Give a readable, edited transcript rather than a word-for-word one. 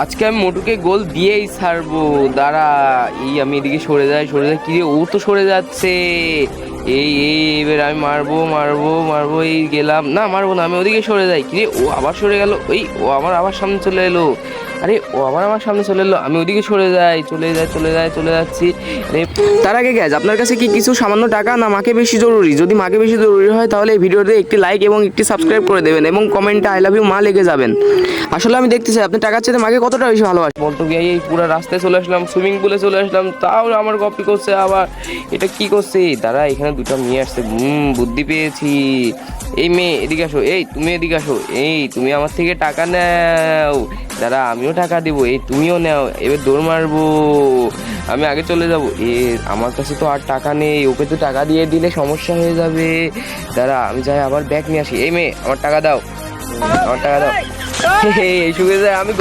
আজকে আমি মোটুকে গোল দিয়েই ছাড়বো। দাঁড়া, এই আমি এদিকে সরে যাই। কিরে, ও তো সরে যাচ্ছে। এবার আমি মারবো। এই গেলাম না, মারবো না, আমি ওদিকে সরে যাই। কিরে, ও আবার সরে গেল। ও আবার সামনে চলে এলো। আরে, ও আবার আমার সামনে চলে এলো। আমি ওদিকে সরে যাই, চলে যাচ্ছি। আরে, তার আগে গ্যাস, আপনার কাছে কি কিছু সামান্য টাকা না মাকে বেশি জরুরি? যদি মাকে বেশি জরুরি হয় তাহলে এই ভিডিওতে একটি লাইক এবং একটি সাবস্ক্রাইব করে দেবেন এবং কমেন্টে আই লাভ ইউ মা লিখে যাবেন। আসলে আমি দেখতে চাই আপনি টাকার চেয়ে মাকে কতটা বেশি ভালোবাসেন। বলতো গিয়ে এই পুরো রাস্তায় চলে আসলাম, সুইমিং পুলে চলে আসলাম, তাও আমার কপি করছে আবার। এটা কি করছে? দাঁড়া, এখানে দুটো মেয়ে আসছে। বুদ্ধি পেয়েছি। এই মেয়ে এদিকে আসো, তুমি এদিকে আসো। তুমি আমার থেকে টাকা নাও। দাঁড়া, আমিও টাকা দেবো। তুমিও নাও। এবার দৌড় মারবো। আমি আগে চলে যাবো। আমার কাছে তো আর টাকা নেই, ওকে তো টাকা দিয়ে দিলে সমস্যা হয়ে যাবে। দাঁড়া, আমি যাই আবার ব্যাগ নিয়ে আসি। এই মেয়ে, আমার টাকা দাও। এই সুখে যায় আমি।